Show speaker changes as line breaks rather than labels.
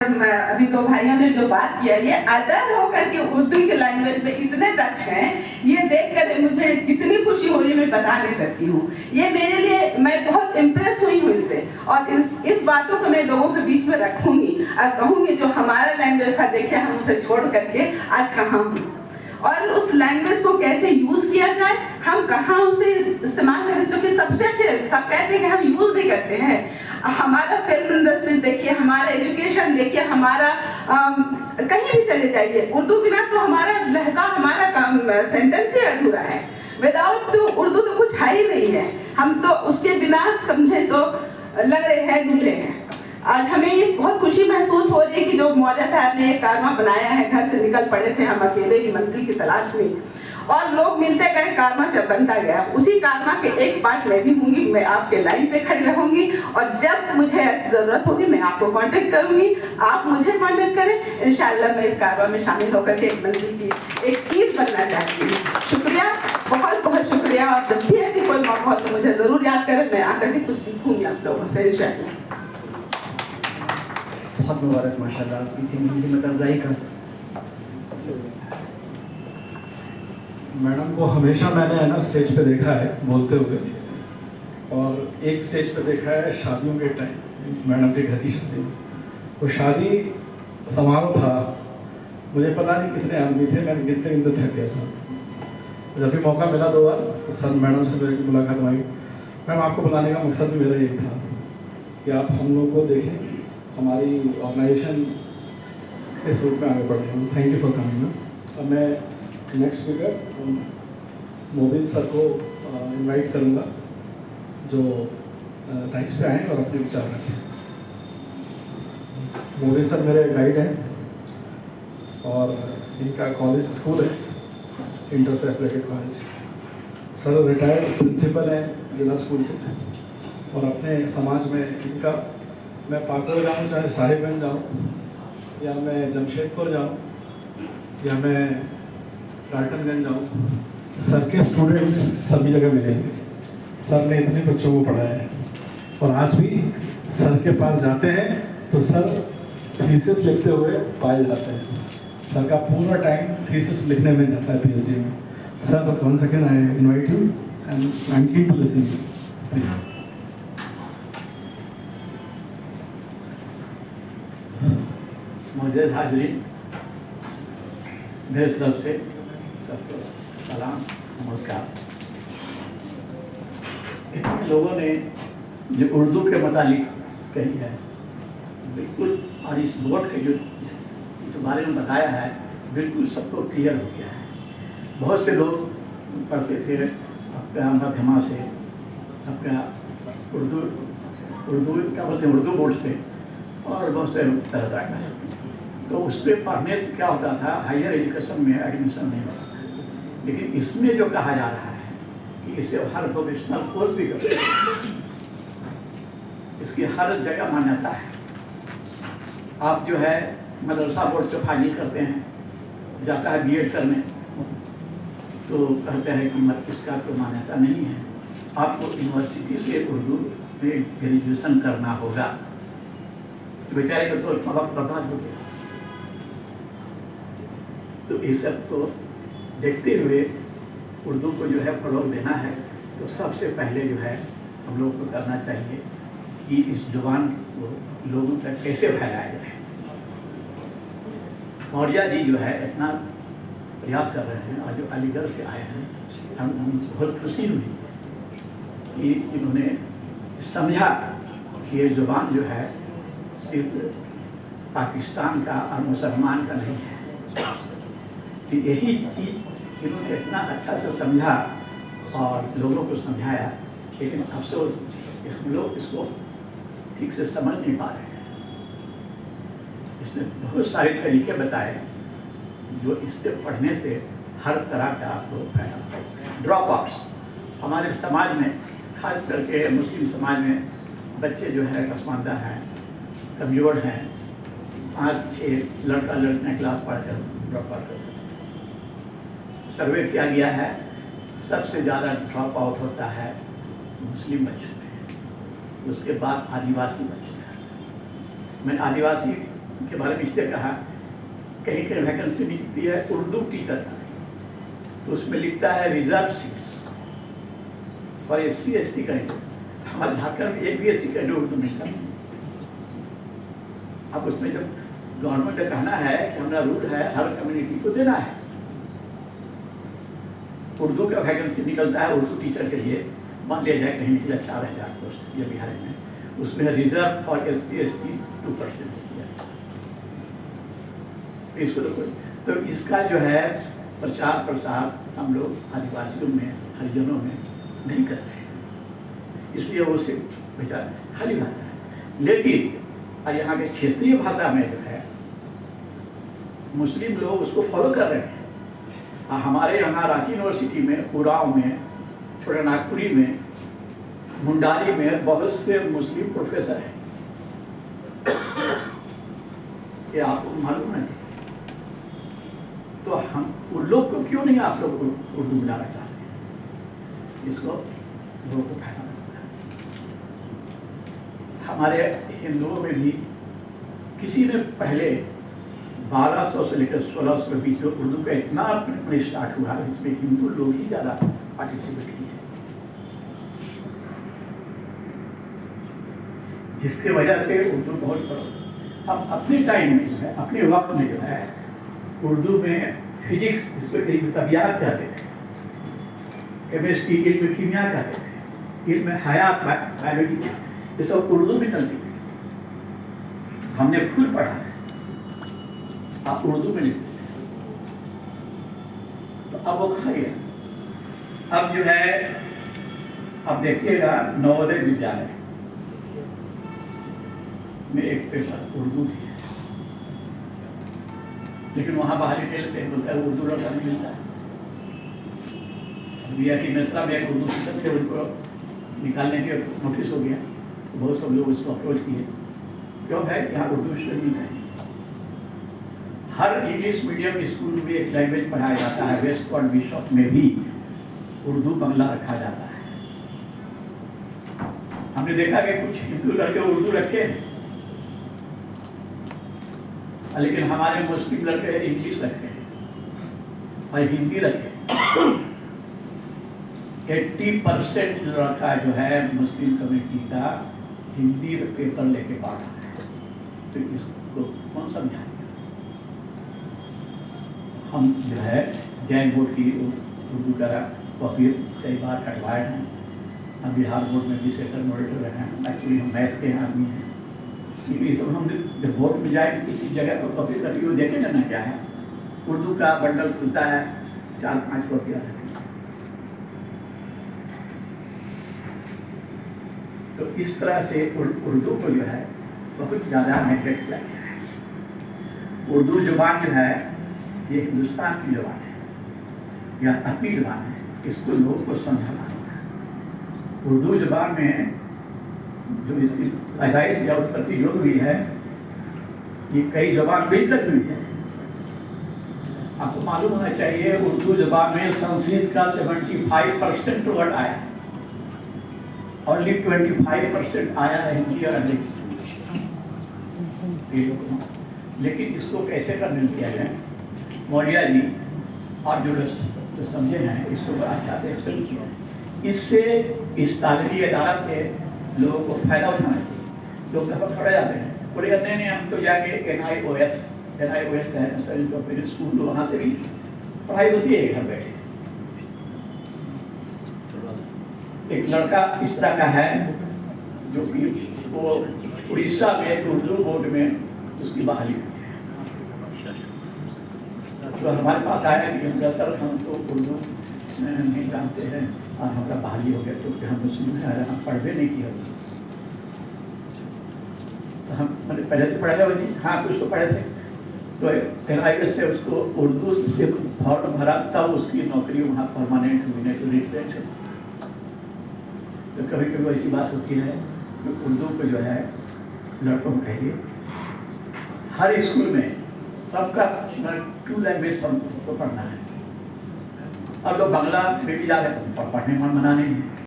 अभी तो भाइयों ने जो बात किया, ये अदर होकर के उर्दू की लैंग्वेज में इतने दक्ष हैं, ये देखकर मुझे कितनी खुशी हो रही है मैं बता नहीं सकती हूँ। ये मेरे लिए, मैं बहुत इम्प्रेस हुई हूँ इनसे, और इस बातों को मैं लोगों के बीच में रखूंगी और कहूंगी जो हमारा लैंग्वेज था, देखिए हम उसे छोड़ करके आज कहाँ हूँ, और उस लैंग्वेज को कैसे यूज किया जाए, हम कहाँ उसे इस्तेमाल करें। क्योंकि सबसे अच्छे, सब कहते हैं कि हम यूज नहीं करते हैं। हमारा फिल्म इंडस्ट्री देखिए, हमारा एजुकेशन देखिए, हमारा कहीं भी चले जाइए, उर्दू बिना तो हमारा लहजा, हमारा काम सेंटेंस ही अधूरा है। विदाउट तो उर्दू तो कुछ है ही नहीं है। हम तो उसके बिना समझे तो लंगड़े हैं, डूले हैं। आज हमें ये बहुत खुशी महसूस हो रही है कि जो मौजा साहब ने एक कारवा बनाया है, घर से निकल पड़े थे हम अकेले ही मंजिल की तलाश में, और लोग मिलते गए, कारवा जब बनता गया, उसी कारवा के एक पार्ट मैं भी हूँगी। मैं आपके लाइन पे खड़ी रहूंगी, और जब मुझे ऐसी जरूरत होगी मैं आपको कांटेक्ट करूंगी, आप मुझे कांटेक्ट करें। इंशाल्लाह मैं इस कारवा में शामिल होकर के एक मंजिल की एक चीज बनना चाहती हूँ। शुक्रिया, बहुत बहुत शुक्रिया। और जब भी ऐसी कोई मौका हो तो मुझे जरूर याद करें, मैं आकर के कुछ सीखूंगी आप लोगों से इंशाल्लाह।
बहुत मुबारक माशाल्लाह, किसी हिम्मत अफजाई का।
मैडम को हमेशा मैंने है ना स्टेज पे देखा है बोलते हुए, और एक स्टेज पे देखा है शादियों के टाइम, मैडम के घर की शादी में। वो शादी समारोह था, मुझे पता नहीं कितने आदमी थे, मैंने गिनते गिनते थक गया था। जब भी मौका मिला 2 बार तो सर मैडम से मेरी मुलाकात हुई। मैम आपको बुलाने का मकसद भी मेरा यही था कि आप हम लोग को देखें, हमारी ऑर्गेनाइजेशन इस रूप में आगे बढ़ रही है। Thank you for coming. अब मैं नेक्स्ट स्पीकर मोबिन सर को इनवाइट करूंगा, जो राइट्स पे आए और अपने विचार रखें। मोबिन सर मेरे गाइड हैं और इनका कॉलेज स्कूल है इंटर से एप्लेटेड कॉलेज। सर रिटायर्ड प्रिंसिपल हैं जिला स्कूल के, और अपने समाज में इनका, मैं पाकुड़ जाऊँ, चाहे साहिबगंज जाऊँ, या मैं जमशेदपुर जाऊँ, या मैं डाल्टनगंज जाऊँ, सर के स्टूडेंट्स सभी जगह मिलेंगे। सर ने इतने बच्चों को पढ़ाया है, और आज भी सर के पास जाते हैं तो सर थीसिस लिखते हुए पाए जाते हैं। सर का पूरा टाइम थीसिस लिखने में जाता है पीएचडी में। Sir once again I invite you and I am keen to listen please.
मौजूद हाज़रीन, मेरी तरफ से सबको सलाम, नमस्कार। इतने लोगों ने जो उर्दू के मुतालिक कही है बिल्कुल, और इस बोर्ड के जो बारे में बताया है बिल्कुल सबको क्लियर हो गया है। बहुत से लोग पढ़ते थे आपका मध्यमा से, आपका उर्दू क्या बोलते हैं, उर्दू बोर्ड से, और बहुत से तरह तरह का है। तो उस पर पढ़ने से क्या होता था, हायर एजुकेशन में एडमिशन नहीं होता था। लेकिन इसमें जो कहा जा रहा है कि इसे हर प्रोफेशनल कोर्स भी करते हैं, इसकी हर जगह मान्यता है। आप जो है मदरसा बोर्ड से फाइल करते हैं, जाता है बीएड करने, तो कहते हैं कि इसका तो मान्यता नहीं है, आपको यूनिवर्सिटी से उर्दू में ग्रेजुएशन करना होगा। तो बेचारे को तो वक्त बर्बाद हो गया। तो इस सब को देखते हुए उर्दू को जो है फरोग देना है, तो सबसे पहले जो है हम लोग को करना चाहिए कि इस जुबान को लोगों तक कैसे फैलाया जाए। मौर्या जी जो है इतना प्रयास कर रहे हैं, और जो अलीगढ़ से आए हैं, हम बहुत खुशी हुई कि इन्होंने समझा कि ये जुबान जो है सिर्फ पाकिस्तान का और मुसलमान का नहीं है। कि यही चीज़ इन्होंने इतना अच्छा से समझा और लोगों को समझाया, लेकिन अफसोस कि हम लोग इसको ठीक से समझ नहीं पा रहे हैं। इसने बहुत सारे तरीके बताए जो इससे पढ़ने से हर तरह का आपको फायदा। ड्रॉप आउट्स हमारे समाज में, खास करके मुस्लिम समाज में, बच्चे जो है पसमानदा हैं, कमज़ोर हैं, 5-6 लड़का लड़कियाँ क्लास पढ़कर ड्रॉप आउट करते हैं। सर्वे किया गया है, सबसे ज़्यादा ड्रॉप आउट होता है मुस्लिम बच्चों में, उसके बाद आदिवासी बच्चों में। मैं आदिवासी के बारे में इसलिए कहा, कहीं कहीं वैकेंसी निकलती है उर्दू टीचर का, तो उसमें लिखता है reserve seats for SC ST candidate. हमारे झारखंड में एक भी SC कैंडिडेट उर्दू मिलता नहीं। अब उसमें जब गवर्नमेंट का कहना है कि हमारा रूल है हर कम्युनिटी को देना है, उर्दू का वैकेंसी निकलता है उर्दू टीचर के लिए, मान लिया जाए कहीं निकला 4000 पोस्ट ये बिहार में, उसमें रिजर्व फॉर SC ST 2% किया। इसको तो इसका जो है प्रचार प्रसार हम लोग आदिवासियों में, हरिजनों में नहीं कर रहे हैं, इसलिए वो सिर्फ विचार खाली बात है। लेकिन यहाँ के क्षेत्रीय भाषा में जो है मुस्लिम लोग उसको फॉलो कर रहे हैं। हमारे यहाँ रांची यूनिवर्सिटी में, उराव में, छोटा नागपुरी में, मुंडारी में बहुत से मुस्लिम प्रोफेसर हैं, ये आपको मालूम है। तो हम उन लोग को क्यों नहीं आप लोग उर्दू मिलाना चाहते हैं? इसको लोगों को फैलाना पड़ता है। हमारे हिंदुओं में भी किसी ने पहले 1200 से लेकर 1600 के बीच में उर्दू का इतना स्टार्ट हुआ, इसमें हिंदू लोग ही ज़्यादा पार्टिसिपेट किए, जिसके वजह से उर्दू बहुत हम अपने टाइम में जो है, अपने वक्त में जो है उर्दू में फिजिक्स, जिसको इल्म तबियात कहते थे, केमिस्ट्री, इल्म कीमिया कहते थे, इल्म हयात बायोलॉजी, ये सब उर्दू में चलती थी। हमने खुद पढ़ा है, आप उर्दू में लिखते थे। तो अब वो खा गया। अब जो है, अब देखिएगा नवोदय विद्यालय में एक पेपर उर्दू थी, लेकिन वहाँ बाहर ही लेते हैं, बोलता है उर्दू लड़का नहीं मिलता है। भैया की मिश्रा में एक उर्दू टीचर थे, उनको निकालने के नोटिस हो गया, तो बहुत सब लोग उसको अप्रोच किए, क्यों है यहाँ उर्दू स्टूडेंट नहीं है। हर इंग्लिश मीडियम स्कूल में एक लैंग्वेज पढ़ाया जाता है, वेस्टफोर्ड बिशप में भी उर्दू बंगला रखा जाता है। हमने देखा कि कुछ हिंदू लड़के उर्दू रखे हैं, लेकिन हमारे मुस्लिम लड़के इंग्लिश रखे हैं और हिंदी रखे। 80% लड़का जो है मुस्लिम कम्युनिटी का हिंदी पेपर लेके पढ़ा है, तो इसको कौन समझाएगा? हम जो है जैन बोर्ड की उर्दू का कॉपी कई बार कटवाए हैं, हम बिहार बोर्ड में भी सेंट्रल मॉनिटर रहे हैं, एक्चुअली हम मैथ के आदमी हैं, लेकिन ये सब हम जब बोर्ड में जाए किसी जगह पर कॉपी कटी हुई देखें ना क्या है, उर्दू का बंडल खुलता है, 4-5 कॉपियाँ रहती हैं। तो इस तरह से उर्दू को जो है बहुत ज़्यादा नेगलेक्ट किया गया है। उर्दू जुबान जो है ये हिंदुस्तान की जुबान है, यह अपनी जुबान है, इसको लोगों को समझाना है। उर्दू जुबान में जो इसकी पैदाइश या उत्पत्ति जो हुई है, ये कई जुबान मिलकर हुई है। आपको मालूम होना चाहिए उर्दू जुबान में संस्कृत का 75% वर्ड आया है, ओनली 25% आया है हिंदी और अंग्रेजी। लेकिन इसको कैसे करने किया जाए, मौर्य जी और जो समझे हैं इसको बड़ा अच्छा से एक्सप्लेन किया। इससे इस तालीमी अदारा से लोगों को फायदा उठाना चाहिए। लोग घर खड़े जाते हैं, बोले कहते हैं हम तो जाके NIOS है नेशनल स्कूल, वहाँ से भी पढ़ाई होती है घर बैठे। एक लड़का इस तरह का है जो कि वो उड़ीसा में उर्दू बोर्ड में उसकी बहाली हुई है, तो हमारे पास आया कि सर हम तो उर्दू नहीं जानते हैं और हमारा बहाली हो गया क्योंकि हम मुस्लिम हैं, हम पढ़वे नहीं किया। तो हम मैंने पहले तो पढ़ा है, हाँ कुछ तो पढ़े थे, तो NIOS से उसको उर्दू से फॉर्म भरा, तब उसकी नौकरी वहाँ परमानेंट हुई, नहीं तो रिटायर्ड है। तो कभी कभी ऐसी बात होती है कि उर्दू को जो है लड़कों को कहिए हर स्कूल में सबका 2 लैंग्वेज सबको पढ़ना है। अब लोग बांग्ला में भी जा रहे हैं, पढ़ने मन मना नहीं है।